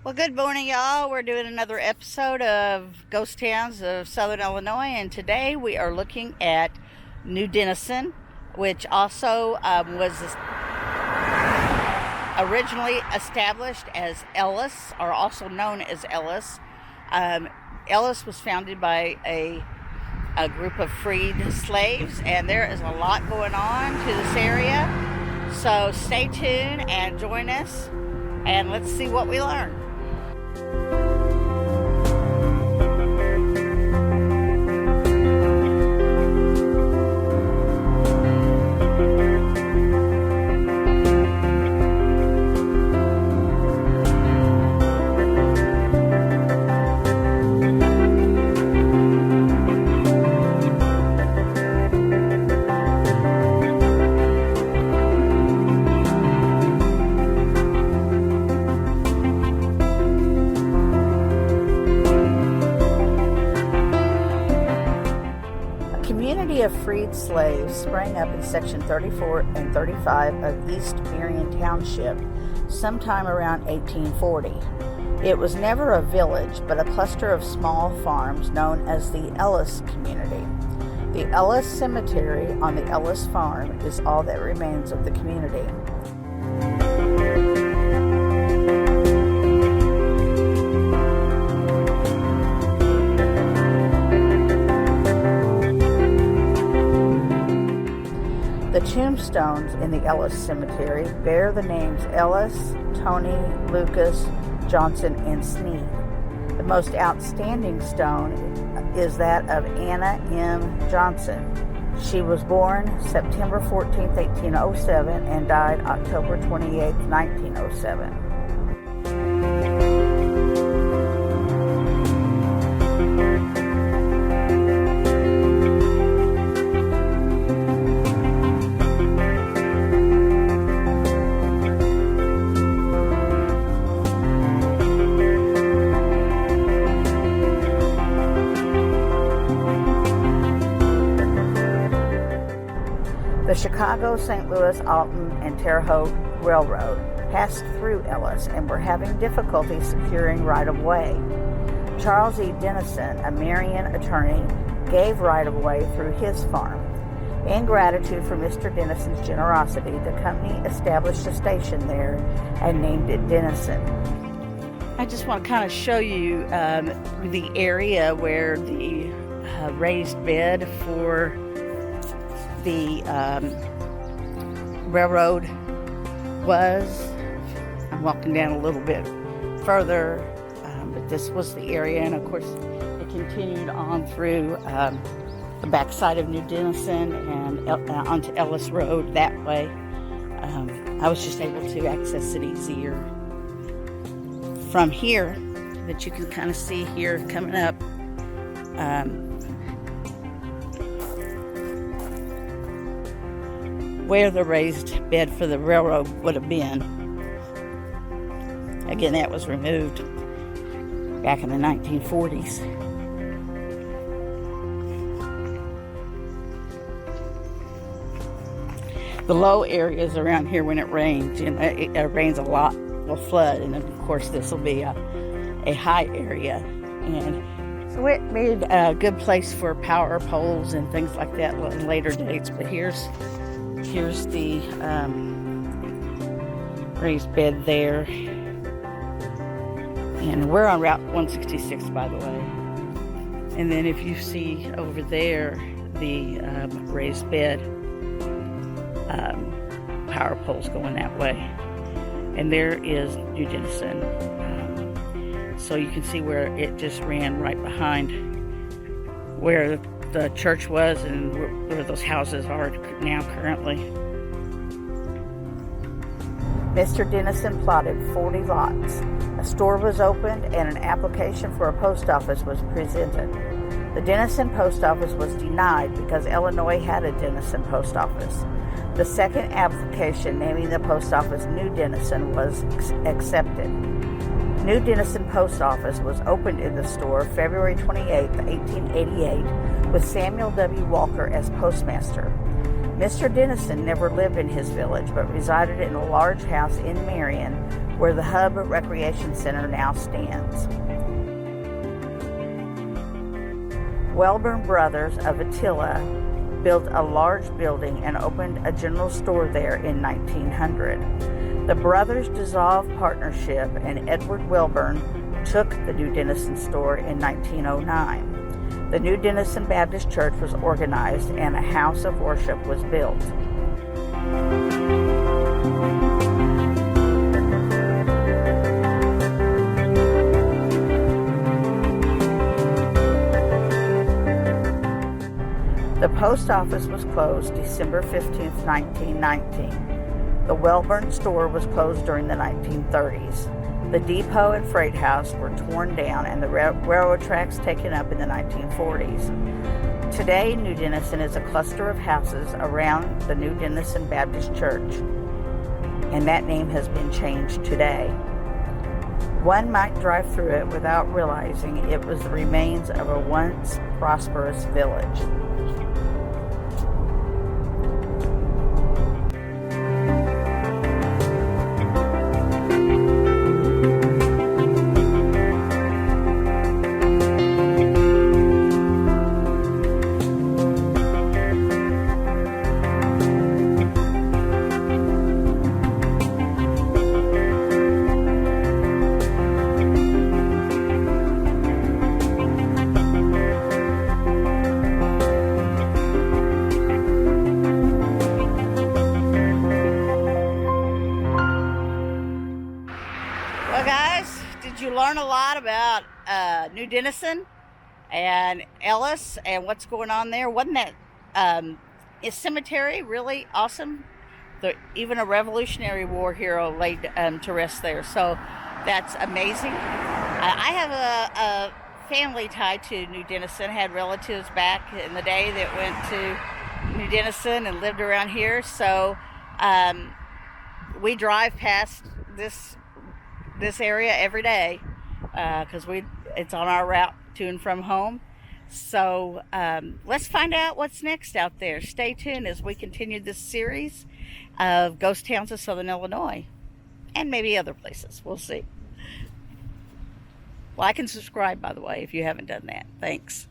Well, good morning, y'all. We're doing another episode of Ghost Towns of Southern Illinois, and today we are looking at New Dennison, which also was originally established as Ellis, or also known as Ellis. Ellis was founded by a group of freed slaves, and there is a lot going on to this area. So stay tuned and join us, and let's see what we learn. Of freed slaves sprang up in Section 34 and 35 of East Marion Township sometime around 1840. It was never a village, but a cluster of small farms known as the Ellis community. The Ellis Cemetery on the Ellis farm is all that remains of the community. The tombstones in the Ellis Cemetery bear the names Ellis, Tony, Lucas, Johnson, and Sneed. The most outstanding stone is that of Anna M. Johnson. She was born September 14, 1807 and died October 28, 1907. The Chicago, St. Louis, Alton, and Terre Haute Railroad passed through Ellis and were having difficulty securing right-of-way. Charles E. Dennison, a Marion attorney, gave right-of-way through his farm. In gratitude for Mr. Dennison's generosity, the company established a station there and named it Dennison. I just want to kind of show you the area where the raised bed for the railroad was. I'm walking down a little bit further, but this was the area, and of course it continued on through the backside of New Dennison and onto Ellis Road that way. I was just able to access it easier from here, but you can kind of see here coming up where the raised bed for the railroad would have been. Again, that was removed back in the 1940s. The low areas around here, when it rains, it rains a lot, will flood, and of course this will be a high area. And so it made a good place for power poles and things like that in later dates. But here's the raised bed there, and we're on Route 166, by the way. And then if you see over there the raised bed power poles going that way, and there is New Dennison. So you can see where it just ran right behind where the church was and where those houses are now currently. Mr. Dennison plotted 40 lots. A store was opened and an application for a post office was presented. The Dennison post office was denied because Illinois had a Dennison post office. The second application naming the post office New Dennison was accepted. New Dennison Post Office was opened in the store February 28, 1888, with Samuel W. Walker as postmaster. Mr. Dennison never lived in his village, but resided in a large house in Marion where the Hub Recreation Center now stands. Welborn Brothers of Attila built a large building and opened a general store there in 1900. The brothers dissolved partnership and Edward Welborn took the New Dennison store in 1909. The New Dennison Baptist Church was organized and a house of worship was built. The post office was closed December 15, 1919. The Welborn store was closed during the 1930s. The depot and freight house were torn down and the railroad tracks taken up in the 1940s. Today, New Dennison is a cluster of houses around the New Dennison Baptist Church, and that name has been changed today. One might drive through it without realizing it was the remains of a once prosperous village. Well, guys, did you learn a lot about New Dennison and Ellis and what's going on there? Wasn't that cemetery really awesome? Even a Revolutionary War hero laid to rest there, so that's amazing. I have a family tied to New Dennison, had relatives back in the day that went to New Dennison and lived around here, so we drive past this area every day because it's on our route to and from home. So let's find out what's next out there. Stay tuned as we continue this series of ghost towns of Southern Illinois and maybe other places. We'll see. Like and subscribe, by the way, if you haven't done that. Thanks.